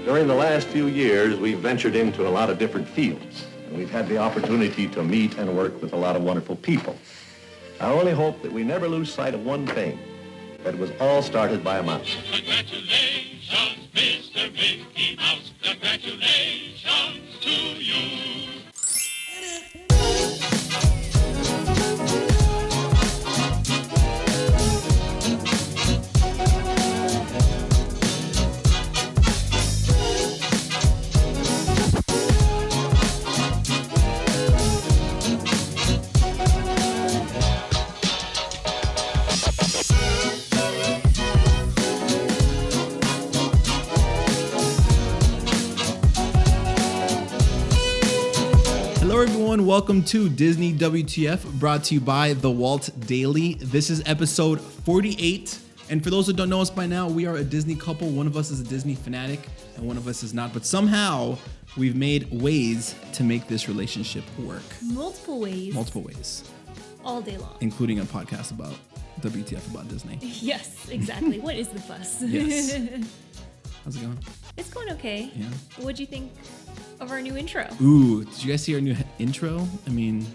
During the last few years, we've ventured into a lot of different fields, and we've had the opportunity to meet and work with a lot of wonderful people. I only hope that we never lose sight of one thing, that it was all started by a mouse. Congratulations, Mr. Mickey Mouse. Congratulations to you. Hello everyone, welcome to Disney WTF, brought to you by the Walt Daily. This is episode 48, and for those who don't know us by now, we are a Disney couple. One of us is a Disney fanatic, and one of us is not, but somehow we've made ways to make this relationship work. Multiple ways. All day long. Including a podcast about WTF about Disney. Yes, exactly. What is the fuss? Yes. How's it going? It's going okay. Yeah. What'd you think of our new intro? Ooh, did you guys see our new intro? I mean,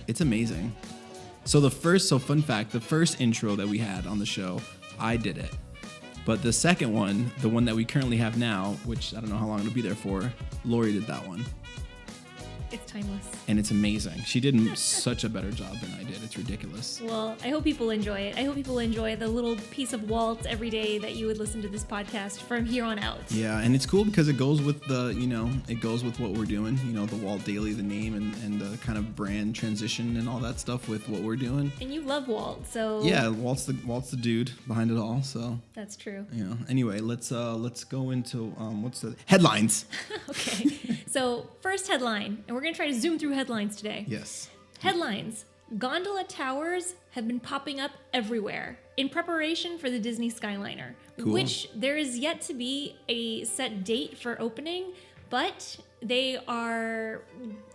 it's amazing. So fun fact, the first intro that we had on the show, I did it. But the second one, the one that we currently have now, which I don't know how long it'll be there for, Lori did that one. It's timeless. And it's amazing. She did such a better job than I did. It's ridiculous. Well, I hope people enjoy it. I hope people enjoy the little piece of Walt every day that you would listen to this podcast from here on out. Yeah, and it's cool because it goes with it goes with what we're doing. You know, the Walt Daily, the name, and the kind of brand transition and all that stuff with what we're doing. And you love Walt, so yeah, Walt's the dude behind it all. So that's true. You know. Anyway, let's go into what's the headlines. Okay. So first headline, and we're gonna try to zoom through headlines today. Yes. Headlines. Gondola Towers have been popping up everywhere in preparation for the Disney Skyliner, cool. Which there is yet to be a set date for opening, but they're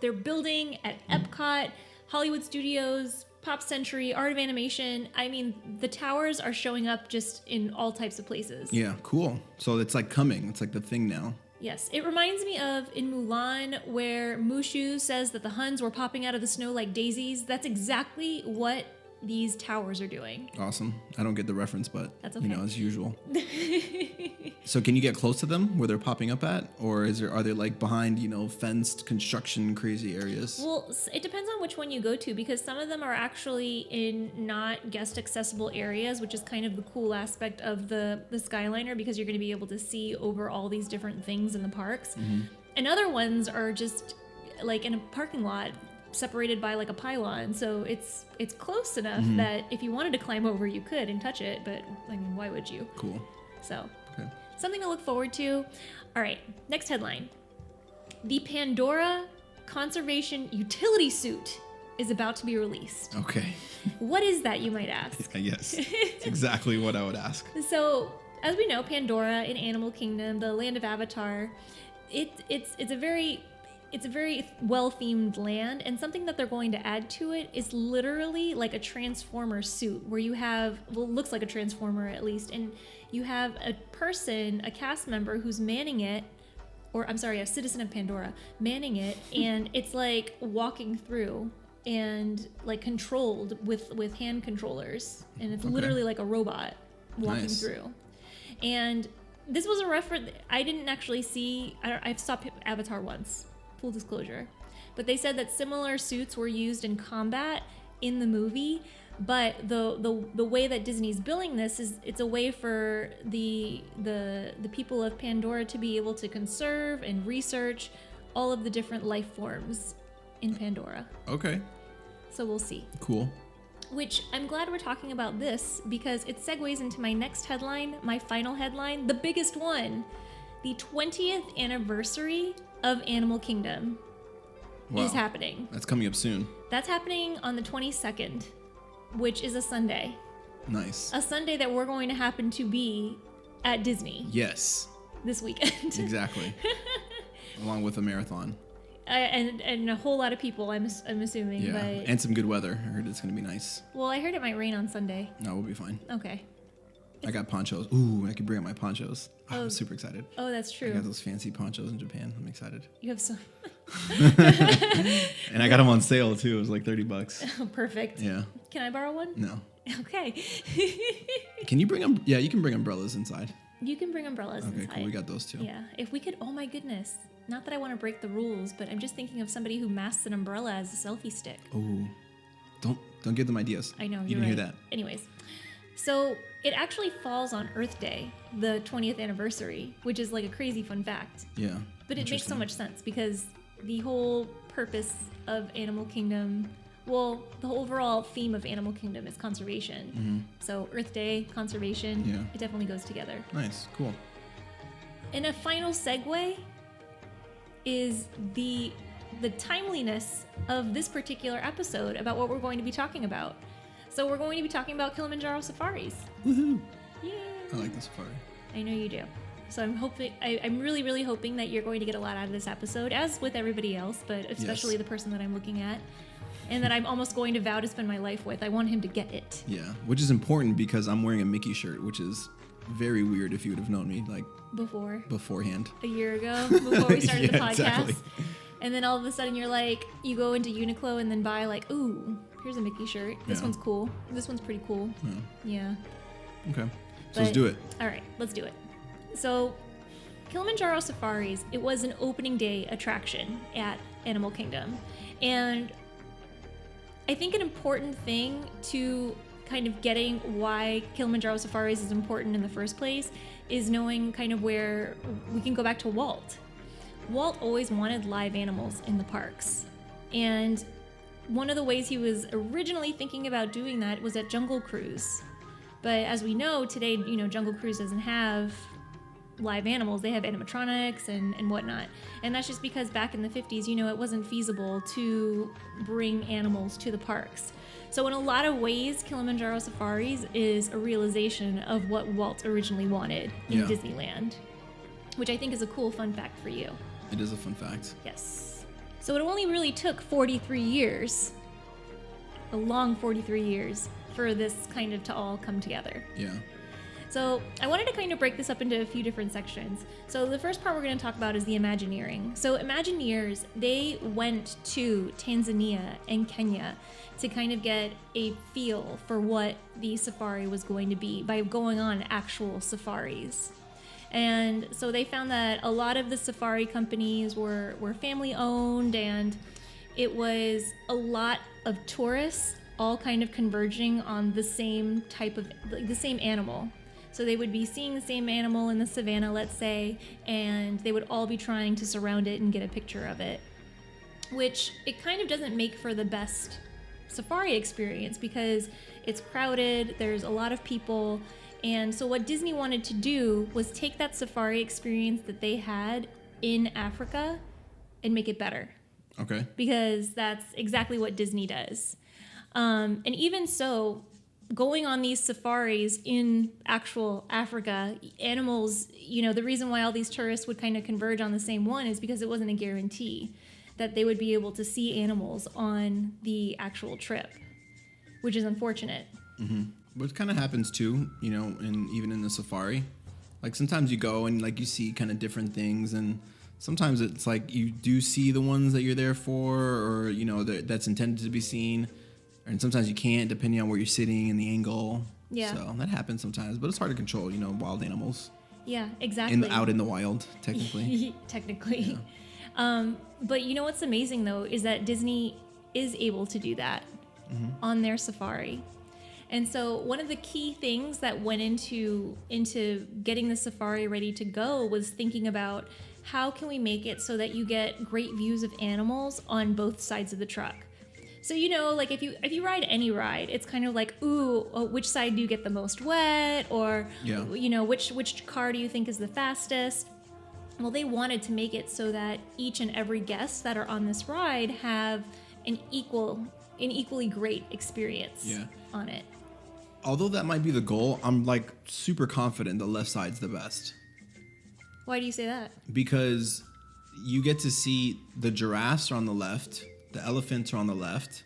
building at Epcot, Hollywood Studios, Pop Century, Art of Animation. I mean, the towers are showing up just in all types of places. Yeah, cool. So it's like coming. It's like the thing now. Yes, it reminds me of in Mulan where Mushu says that the Huns were popping out of the snow like daisies. That's exactly what these towers are doing. Awesome. I don't get the reference, but that's okay. You know, as usual. So can you get close to them where they're popping up at? Or are they like behind, fenced construction crazy areas? Well, it depends on which one you go to because some of them are actually in not guest accessible areas, which is kind of the cool aspect of the Skyliner because you're going to be able to see over all these different things in the parks. Mm-hmm. And other ones are just like in a parking lot separated by like a pylon, so it's close enough that if you wanted to climb over you could and touch it, but I mean, why would you? Cool. So okay. Something to look forward to. All right, next headline. The Pandora conservation utility suit is about to be released. Okay. What is that, you might ask? Yes, it's exactly what I would ask. So as we know, Pandora in Animal Kingdom, the land of Avatar, it's a very well-themed land, and something that they're going to add to it is literally like a Transformer suit where you have, looks like a Transformer at least, and you have a cast member who's manning it, a citizen of Pandora manning it, and it's like walking through and like controlled with hand controllers, and it's literally like a robot walking through. And this was a reference, I didn't actually see, I've saw Avatar once. Full disclosure, but they said that similar suits were used in combat in the movie, but the way that Disney's billing this is it's a way for the people of Pandora to be able to conserve and research all of the different life forms in Pandora. Okay. So we'll see. Cool. Which I'm glad we're talking about this because it segues into my next headline, my final headline, the biggest one. The 20th anniversary of Animal Kingdom is happening. That's coming up soon. That's happening on the 22nd, which is a Sunday. Nice. A Sunday that we're going to happen to be at Disney. Yes. This weekend. Exactly. Along with a marathon. And a whole lot of people, I'm assuming. Yeah, but and some good weather. I heard it's going to be nice. Well, I heard it might rain on Sunday. No, we'll be fine. Okay. I got ponchos. Ooh, I can bring up my ponchos. Oh. I'm super excited. Oh, that's I true. got those fancy ponchos in Japan. I'm excited. You have some. And I got them on sale too. It was like $30. Oh, perfect. Yeah. Can I borrow one? No. Okay. Can you bring them? Yeah, you can bring umbrellas inside. You can bring umbrellas Okay, inside. cool. We got those too. Yeah. If we could, oh my goodness. Not that I want to break the rules, but I'm just thinking of somebody who masks an umbrella as a selfie stick. Oh, don't give them ideas. I know. You You're didn't right. hear that. Anyways, so it actually falls on Earth Day, the 20th anniversary, which is like a crazy fun fact. Yeah. But it makes so Interesting. much sense because the whole purpose of Animal Kingdom, well, the whole overall theme of Animal Kingdom is conservation. So Earth Day, conservation, Yeah. it definitely goes together. Nice. Cool. And a final segue is the timeliness of this particular episode about what we're going to be talking about. So we're going to be talking about Kilimanjaro Safaris. Woohoo! Yay! I like the safari. I know you do. So I'm hoping, I'm really, really hoping that you're going to get a lot out of this episode, as with everybody else, but especially Yes. the person that I'm looking at, and that I'm almost going to vow to spend my life with. I want him to get it. Yeah, which is important because I'm wearing a Mickey shirt, which is very weird if you would have known me like Before beforehand. a year ago, before we started the Yeah, podcast, exactly. and then all of a sudden you're like, you go into Uniqlo and then buy like, ooh, here's a Mickey shirt. This Yeah. one's cool. This one's pretty cool. Yeah. Okay, so let's But- do it. All right, let's do it. So, Kilimanjaro Safaris, it was an opening day attraction at Animal Kingdom. And I think an important thing to kind of getting why Kilimanjaro Safaris is important in the first place is knowing kind of where we can go back to Walt. Walt always wanted live animals in the parks. And one of the ways he was originally thinking about doing that was at Jungle Cruise. But as we know, today, Jungle Cruise doesn't have live animals. They have animatronics and whatnot. And that's just because back in the 50s, it wasn't feasible to bring animals to the parks. So in a lot of ways, Kilimanjaro Safaris is a realization of what Walt originally wanted in Yeah. Disneyland, which I think is a cool fun fact for you. It is a fun fact. Yes. So it only really took 43 years, a long 43 years, for this kind of to all come together. Yeah. So I wanted to kind of break this up into a few different sections. So the first part we're going to talk about is the Imagineering. So Imagineers, they went to Tanzania and Kenya to kind of get a feel for what the safari was going to be by going on actual safaris. And so they found that a lot of the safari companies were family owned, and it was a lot of tourists all kind of converging on the same type of, the same animal. So they would be seeing the same animal in the savannah, let's say, and they would all be trying to surround it and get a picture of it, which it kind of doesn't make for the best safari experience because it's crowded, there's a lot of people. And so what Disney wanted to do was take that safari experience that they had in Africa and make it better, Okay. because that's exactly what Disney does. And even so, going on these safaris in actual Africa, animals, the reason why all these tourists would kind of converge on the same one is because it wasn't a guarantee that they would be able to see animals on the actual trip, which is unfortunate. What kind of happens too, and even in the safari, like sometimes you go and like you see kind of different things, and sometimes it's like you do see the ones that you're there for, or that's intended to be seen, and sometimes you can't depending on where you're sitting and the angle. Yeah. So that happens sometimes, but it's hard to control, wild animals Yeah, exactly. out in the wild, technically. Technically. But what's amazing though is that Disney is able to do that on their safari. And so one of the key things that went into getting the safari ready to go was thinking about how can we make it so that you get great views of animals on both sides of the truck. So like if you ride any ride, it's kind of like, ooh, which side do you get the most wet, or Yeah. which car do you think is the fastest? Well, they wanted to make it so that each and every guest that are on this ride have an equally great experience Yeah. on it. Although that might be the goal, I'm like super confident the left side's the best, Why do you say that? because you get to see the giraffes are on the left, the elephants are on the left,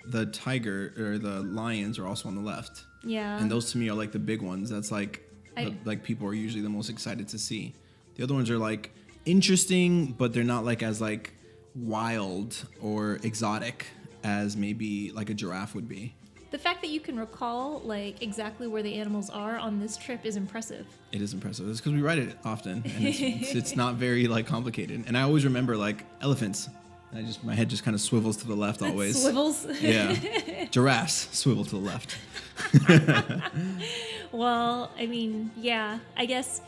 the tiger or the lions are also on the left. Yeah. And those to me are like the big ones. That's like like people are usually the most excited to see. The other ones are like interesting, but they're not like as like wild or exotic as maybe like a giraffe would be. The fact that you can recall like exactly where the animals are on this trip is impressive. It is impressive. It's because we ride it often, and it's not very like complicated. And I always remember like elephants. My head just kind of swivels to the left always. Swivels. Yeah. Giraffes swivel to the left. Well, I mean, yeah. I guess,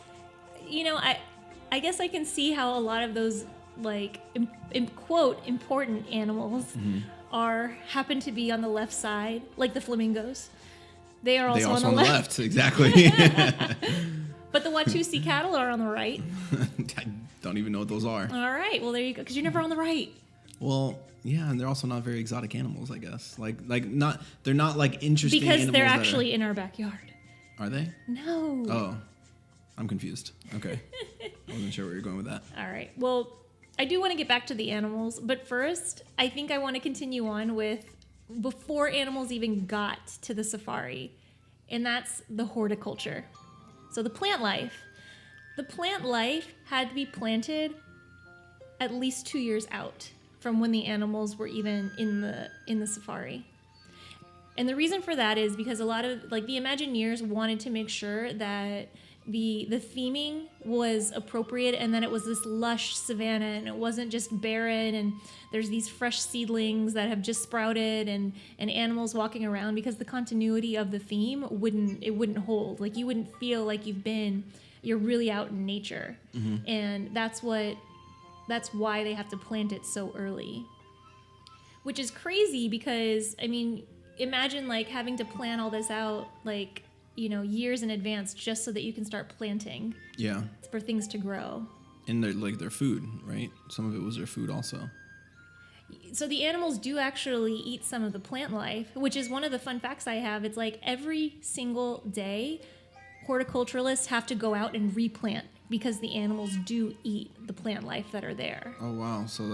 I guess I can see how a lot of those like quote important animals happen to be on the left side, like the flamingos. They are also, on the left. Exactly. But the Watusi cattle are on the right. I don't even know what those are. All right. Well, there you go. Because you're never on the right. Well, yeah, and they're also not very exotic animals, I guess. They're not like interesting because animals. They're actually in our backyard. Are they? No. Oh, I'm confused. Okay. I wasn't sure where you're going with that. All right. Well, I do want to get back to the animals, but first, I think I want to continue on with before animals even got to the safari, and that's the horticulture. So the plant life. The plant life had to be planted at least 2 years out from when the animals were even in the safari. And the reason for that is because a lot of like the Imagineers wanted to make sure that the theming was appropriate and that it was this lush savanna and it wasn't just barren and there's these fresh seedlings that have just sprouted and animals walking around, because the continuity of the theme wouldn't hold. Like you wouldn't feel like you're really out in nature. And that's why they have to plant it so early, which is crazy because I mean, imagine like having to plan all this out like years in advance just so that you can start planting. Yeah. For things to grow. And their food, right? Some of it was their food also. So the animals do actually eat some of the plant life, which is one of the fun facts I have. It's like every single day, horticulturalists have to go out and replant because the animals do eat the plant life that are there. Oh, wow. So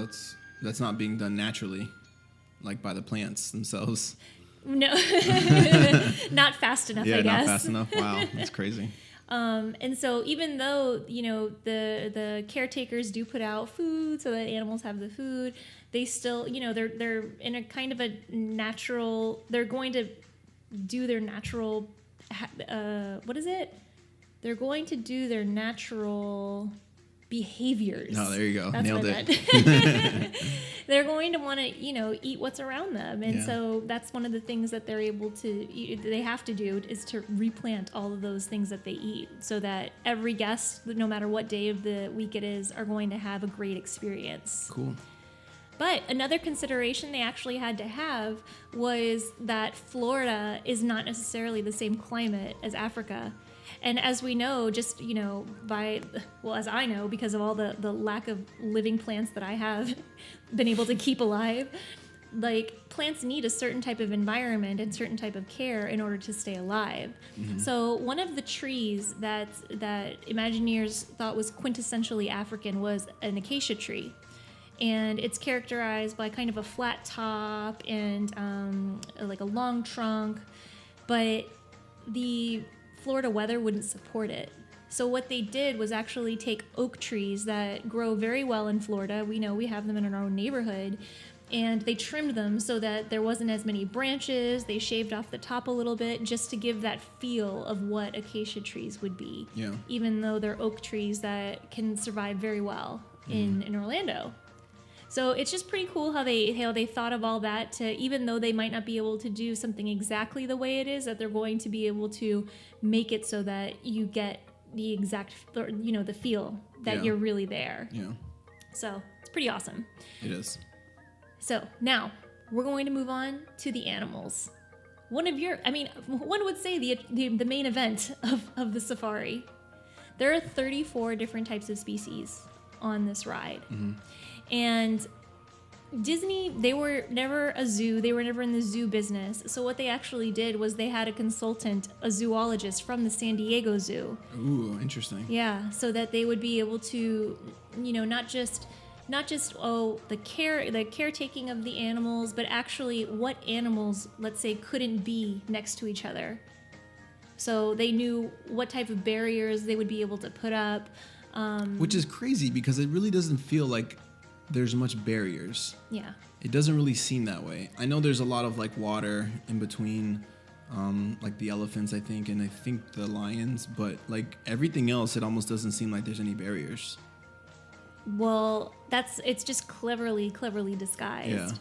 that's not being done naturally, like by the plants themselves. No, not fast enough, I guess. Yeah, not fast enough. Wow, that's crazy. And so even though, the caretakers do put out food so that animals have the food, they still, they're in a kind of a natural, they're going to do their natural, what is it? They're going to do their natural behaviors. Oh, there you go. That's Nailed what I it. meant. They're going to want to, eat what's around them. And Yeah. so that's one of the things that they're able to, they have to do is to replant all of those things that they eat so that every guest, no matter what day of the week it is, are going to have a great experience. Cool. But another consideration they actually had to have was that Florida is not necessarily the same climate as Africa. And as we know, just, as I know, because of all the lack of living plants that I have been able to keep alive, like plants need a certain type of environment and certain type of care in order to stay alive. Mm-hmm. So one of the trees that Imagineers thought was quintessentially African was an acacia tree. And it's characterized by kind of a flat top and like a long trunk, but the Florida weather wouldn't support it. So what they did was actually take oak trees that grow very well in Florida. We know we have them in our own neighborhood. And they trimmed them so that there wasn't as many branches. They shaved off the top a little bit just to give that feel of what acacia trees would be. Yeah. Even though they're oak trees that can survive very well in Orlando. So it's just pretty cool how they thought of all that to, even though they might not be able to do something exactly the way it is, that they're going to be able to make it so that you get the exact, the feel that you're really there. Yeah. So it's pretty awesome. It is. So now we're going to move on to the animals. One would say the main event of the safari. There are 34 different types of species on this ride. Mm-hmm. And Disney, they were never a zoo. They were never in the zoo business. So what they actually did was they had a consultant, a zoologist from the San Diego Zoo. Ooh, interesting. Yeah, so that they would be able to, not just the caretaking of the animals, but actually what animals, let's say, couldn't be next to each other. So they knew what type of barriers they would be able to put up. Which is crazy because it really doesn't feel like there's much barriers. Yeah. It doesn't really seem that way. I know there's a lot of like water in between, like the elephants, I think, and I think the lions, but like everything else, it almost doesn't seem like there's any barriers. Well, it's just cleverly disguised.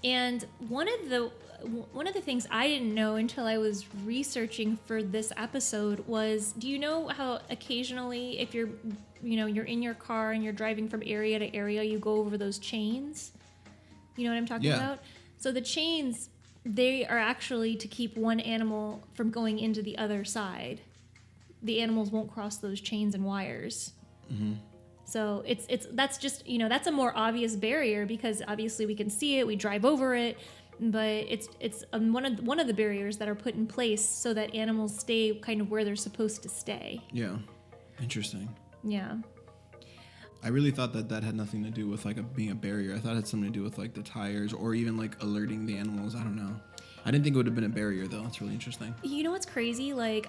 Yeah. And one of the things I didn't know until I was researching for this episode was, do you know how occasionally if you're in your car and you're driving from area to area, you go over those chains? You know what I'm talking about? So the chains, they are actually to keep one animal from going into the other side. The animals won't cross those chains and wires. Mm-hmm. So that's just, that's a more obvious barrier because obviously we can see it, we drive over it, but it's one of the barriers that are put in place so that animals stay kind of where they're supposed to stay. Yeah. Interesting. Yeah. I really thought that had nothing to do with like being a barrier. I thought it had something to do with like the tires or even like alerting the animals. I don't know. I didn't think it would have been a barrier though. It's really interesting. You know what's crazy? Like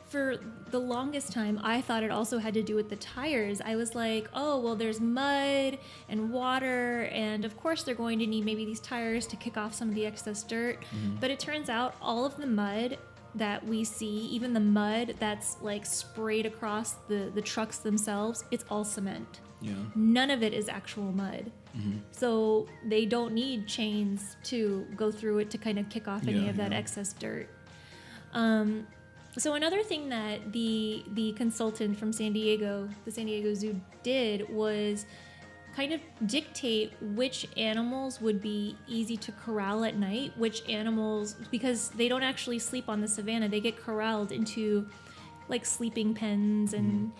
for the longest time, I thought it also had to do with the tires. I was like, oh, well, there's mud and water, and of course they're going to need maybe these tires to kick off some of the excess dirt. Mm-hmm. But it turns out all of the mud that we see, even the mud that's like sprayed across the trucks themselves, it's all cement. Yeah. None of it is actual mud. Mm-hmm. So they don't need chains to go through it to kind of kick off any of that excess dirt. So another thing that the consultant from San Diego, the San Diego Zoo, did was kind of dictate which animals would be easy to corral at night, which animals, because they don't actually sleep on the savannah, they get corralled into like sleeping pens and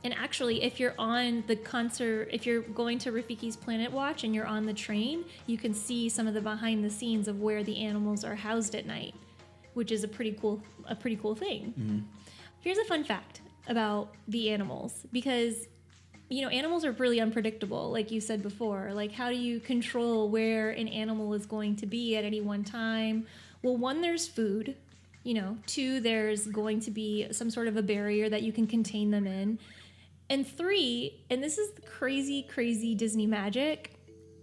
and actually, if you're on if you're going to Rafiki's Planet Watch and you're on the train, you can see some of the behind the scenes of where the animals are housed at night, which is a pretty cool thing. Mm-hmm. Here's a fun fact about the animals, because animals are really unpredictable, like you said before. Like, how do you control where an animal is going to be at any one time? Well, one, there's food. Two, there's going to be some sort of a barrier that you can contain them in. And three, and this is crazy Disney magic,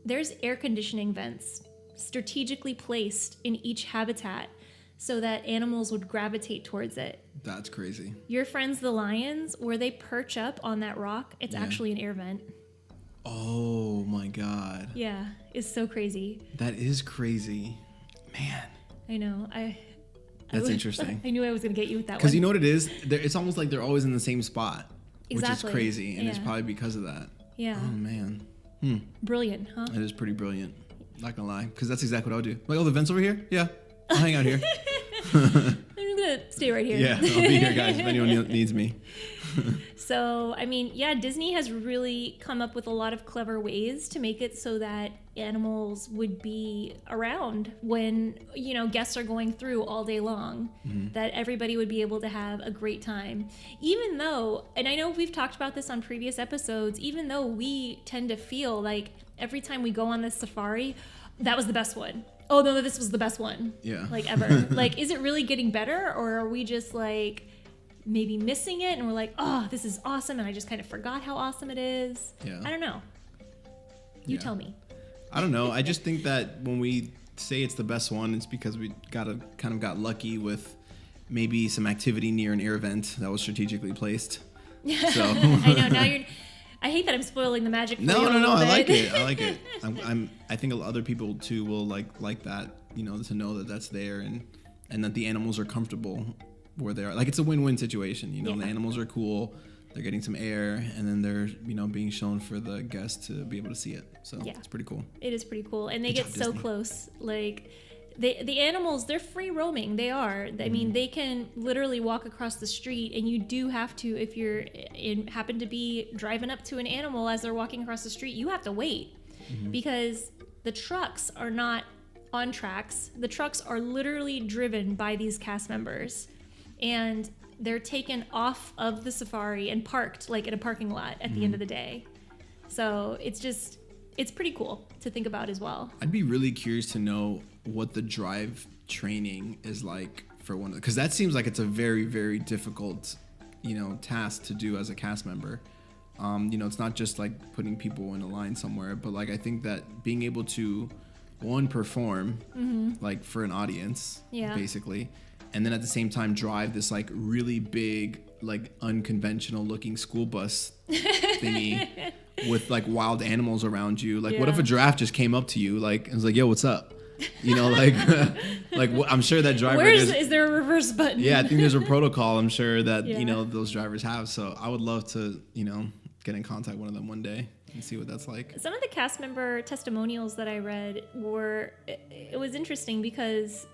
there's air conditioning vents strategically placed in each habitat so that animals would gravitate towards it. That's crazy. Your friends, the lions, where they perch up on that rock, it's actually an air vent. Oh my God. Yeah, it's so crazy. That is crazy. Man. I know. That's interesting. I knew I was going to get you with that one. Because you know what it is? It's almost like they're always in the same spot. Exactly. Which is crazy, and it's probably because of that. Yeah. Oh, man. Brilliant, huh? It is pretty brilliant. Not gonna lie. Because that's exactly what I would do. Like, oh, the vent's over here? Yeah. I'll hang out here. I'm going to stay right here. Yeah, I'll be here, guys, if anyone needs me. So, Disney has really come up with a lot of clever ways to make it so that animals would be around when, guests are going through all day long, that everybody would be able to have a great time. Even though, and I know we've talked about this on previous episodes, even though we tend to feel like every time we go on this safari, that was the best one. Oh, no, this was the best one. Yeah. Like, ever. Like, is it really getting better, or are we just like maybe missing it and we're like, oh, this is awesome, and I just kind of forgot how awesome it is? Yeah. I don't know. You tell me. I don't know. I just think that when we say it's the best one, it's because we got lucky with maybe some activity near an air vent that was strategically placed. So I know. Now I hate that I'm spoiling the magic for you. No. I like it. I like it. I think other people too will like that. To know that that's there and that the animals are comfortable where they are. Like, it's a win-win situation. The animals are cool. They're getting some air, and then they're, being shown for the guests to be able to see it. So it's pretty cool. It is pretty cool. And they Good get job, so Disney. close. Like, the animals, they're free roaming. They are. I mean, they can literally walk across the street, and you do have to, if you're happen to be driving up to an animal as they're walking across the street, you have to wait. Because the trucks are not on tracks. The trucks are literally driven by these cast members. And they're taken off of the safari and parked like in a parking lot at the end of the day. So it's pretty cool to think about as well. I'd be really curious to know what the drive training is like for one, because that seems like it's a very, very difficult, task to do as a cast member. It's not just like putting people in a line somewhere, but like I think that being able to perform like for an audience, basically, and then at the same time drive this like really big, like unconventional looking school bus thingy with like wild animals around you. Like, what if a giraffe just came up to you, like, and was like, "Yo, what's up?" Like, I'm sure that driver. Is there a reverse button? Yeah, I think there's a protocol. I'm sure that those drivers have. So I would love to, get in contact with one of them one day and see what that's like. Some of the cast member testimonials that I read it was interesting because,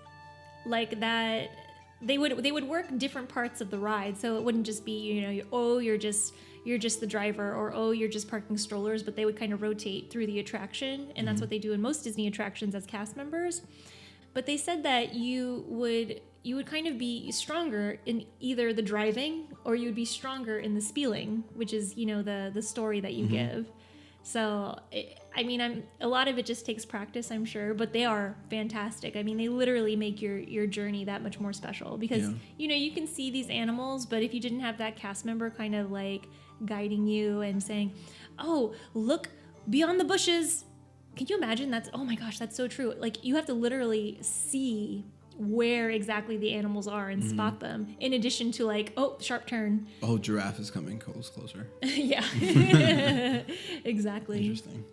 like that. They would work different parts of the ride, so it wouldn't just be you're just the driver, or you're just parking strollers, but they would kind of rotate through the attraction, and that's what they do in most Disney attractions as cast members. But they said that you would kind of be stronger in either the driving, or you would be stronger in the spieling, which is the story that you give. So, a lot of it just takes practice, I'm sure, but they are fantastic. I mean, they literally make your journey that much more special because, you can see these animals, but if you didn't have that cast member kind of like guiding you and saying, "Oh, look beyond the bushes." Can you imagine? Oh my gosh, that's so true. Like, you have to literally see where exactly the animals are and spot them, in addition to like, oh, sharp turn. Oh, giraffe is coming closer. Yeah. Exactly. Interesting.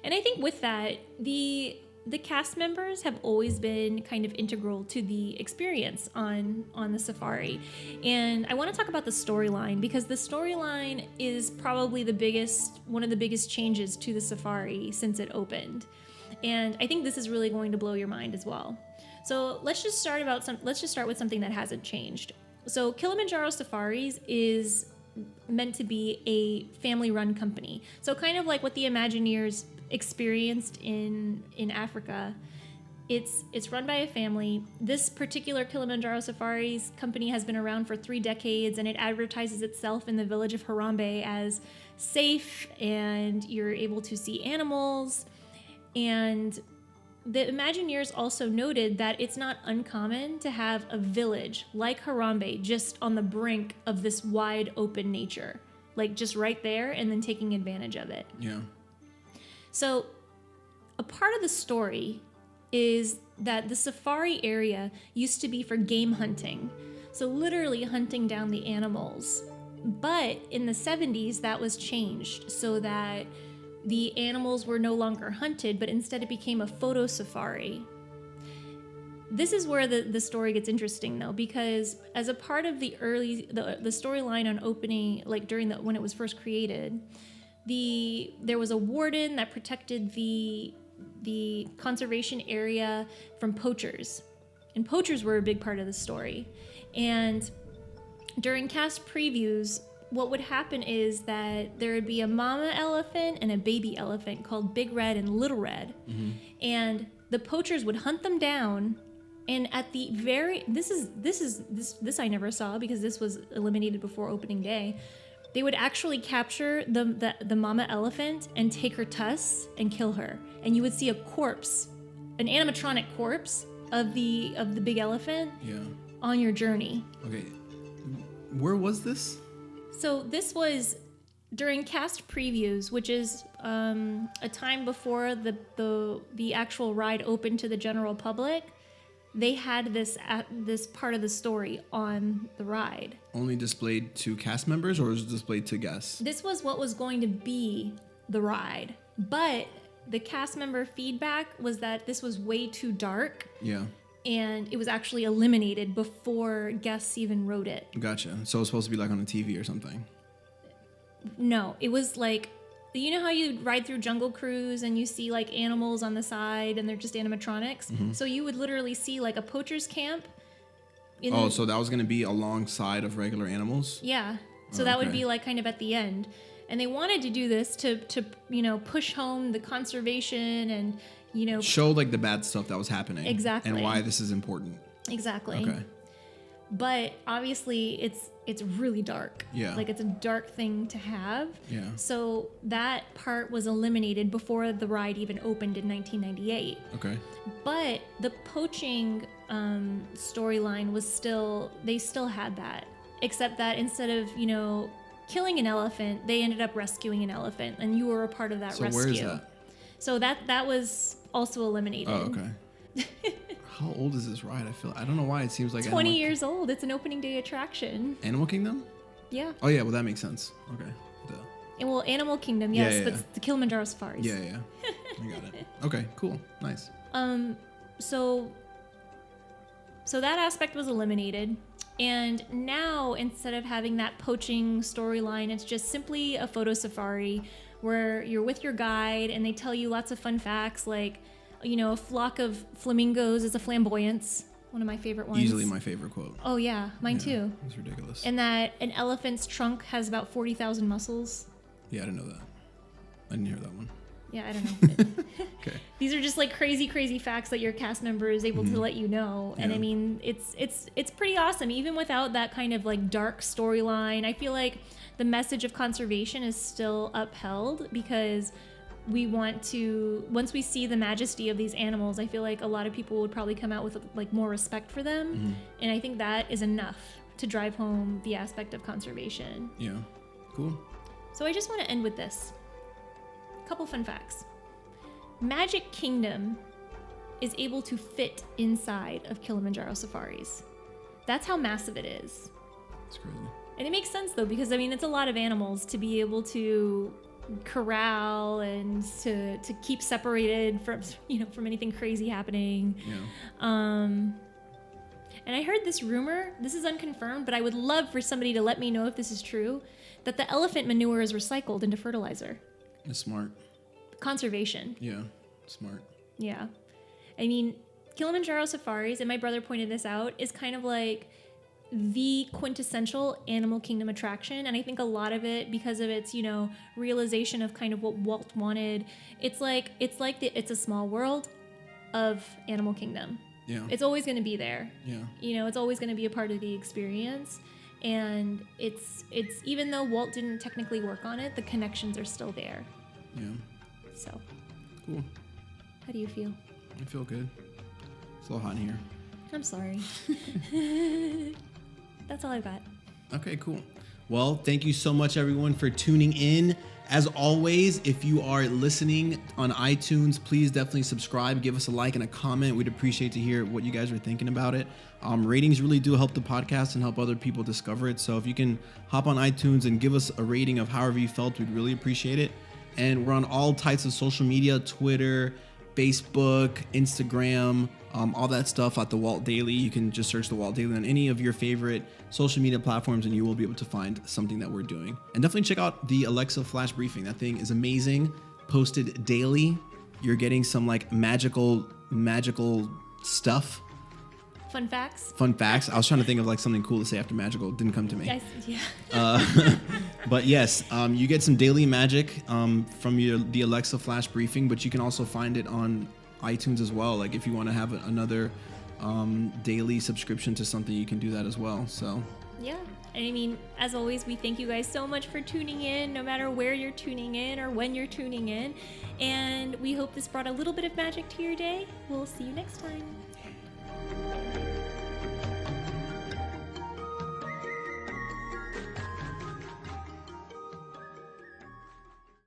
And I think with that, the cast members have always been kind of integral to the experience on the safari. And I want to talk about the storyline, because the storyline is probably one of the biggest changes to the safari since it opened. And I think this is really going to blow your mind as well. So let's just start with something that hasn't changed. So Kilimanjaro Safaris is meant to be a family-run company. So kind of like what the Imagineers experienced in Africa. It's run by a family. This particular Kilimanjaro Safaris company has been around for 3 decades, and it advertises itself in the village of Harambe as safe, and you're able to see animals. And the Imagineers also noted that it's not uncommon to have a village like Harambe just on the brink of this wide open nature, like just right there, and then taking advantage of it. Yeah. So a part of the story is that the safari area used to be for game hunting, so literally hunting down the animals. But in the 70s, that was changed so that the animals were no longer hunted, but instead it became a photo safari. This is where the story gets interesting, though, because as a part of the storyline on opening, like when it was first created, there was a warden that protected the conservation area from poachers, and poachers were a big part of the story. And during cast previews, what would happen is that there would be a mama elephant and a baby elephant called Big Red and Little Red. And the poachers would hunt them down, and at the this I never saw because this was eliminated before opening day. They would actually capture the mama elephant and take her tusks and kill her, and you would see a corpse, an animatronic corpse of the big elephant on your journey. Okay, where was this? So this was during cast previews, which is a time before the actual ride opened to the general public. They had this part of the story on the ride. Only displayed to cast members, or was it displayed to guests? This was what was going to be the ride, but the cast member feedback was that this was way too dark. Yeah. And it was actually eliminated before guests even wrote it. Gotcha. So it was supposed to be like on a TV or something? No, it was like, you know how you ride through Jungle Cruise and you see like animals on the side and they're just animatronics? So you would literally see like a poacher's camp. So that was going to be alongside of regular animals? Yeah. So that would be like kind of at the end. And they wanted to do this to push home the conservation and, show like the bad stuff that was happening. Exactly. And why this is important. Exactly. Okay. but obviously it's really dark. Yeah. Like it's a dark thing to have. Yeah. So that part was eliminated before the ride even opened in 1998. Okay. But the poaching storyline was they still had that, except that instead of, killing an elephant, they ended up rescuing an elephant, and you were a part of that rescue. So where is that? So that was also eliminated. Oh, okay. How old is this ride? I don't know why it seems like 20 years old. It's an opening day attraction. Animal Kingdom? Yeah. Oh yeah, well that makes sense. Okay. Duh. And well, Animal Kingdom, yes, Yeah. but the Kilimanjaro Safaris. Yeah. I got it. Okay, cool. Nice. So that aspect was eliminated. And now, instead of having that poaching storyline, it's just simply a photo safari where you're with your guide and they tell you lots of fun facts like, a flock of flamingos is a flamboyance. One of my favorite ones. Easily my favorite quote. Oh, yeah. Mine too. It's ridiculous. And that an elephant's trunk has about 40,000 muscles. Yeah, I didn't know that. I didn't hear that one. Yeah, I don't know. Okay. These are just like crazy facts that your cast member is able to let you know. And Yeah. I mean, it's pretty awesome. Even without that kind of like dark storyline, I feel like the message of conservation is still upheld because we want to, once we see the majesty of these animals, I feel like a lot of people would probably come out with like more respect for them. And I think that is enough to drive home the aspect of conservation. Yeah. Cool. So I just want to end with this. Couple fun facts. Magic Kingdom is able to fit inside of Kilimanjaro Safaris. That's how massive it is. It's crazy. And it makes sense though, because I mean, it's a lot of animals to be able to corral and to keep separated from anything crazy happening. Yeah. And I heard this rumor, this is unconfirmed, but I would love for somebody to let me know if this is true, that the elephant manure is recycled into fertilizer. It's smart. Conservation. Yeah. Smart. Yeah. I mean, Kilimanjaro Safaris, and my brother pointed this out, is kind of like the quintessential Animal Kingdom attraction. And I think a lot of it, because of its, realization of kind of what Walt wanted, it's like it's a small world of Animal Kingdom. Yeah. It's always going to be there. Yeah. It's always going to be a part of the experience. And it's even though Walt didn't technically work on it, the connections are still there. Yeah. So, Cool. how do you feel? I feel good. It's a little hot in here. I'm sorry. That's all I've got. Okay, cool. Well, thank you so much, everyone, for tuning in. As always, if you are listening on iTunes, please definitely subscribe, give us a like and a comment. We'd appreciate to hear what you guys are thinking about it. Ratings really do help the podcast and help other people discover it. So if you can hop on iTunes and give us a rating of however you felt, we'd really appreciate it. And we're on all types of social media, Twitter, Facebook, Instagram, all that stuff at the Walt Daily. You can just search the Walt Daily on any of your favorite social media platforms and you will be able to find something that we're doing. And definitely check out the Alexa Flash Briefing. That thing is amazing. Posted daily. You're getting some like magical stuff. Fun facts? Fun facts. I was trying to think of like something cool to say after magical. It didn't come to me. Yes, yeah. But yes, you get some daily magic from the Alexa Flash Briefing, but you can also find it on iTunes as well. Like if you want to have another daily subscription to something, you can do that as well. So Yeah. And I mean, as always, we thank you guys so much for tuning in, no matter where you're tuning in or when you're tuning in. And we hope this brought a little bit of magic to your day. We'll see you next time.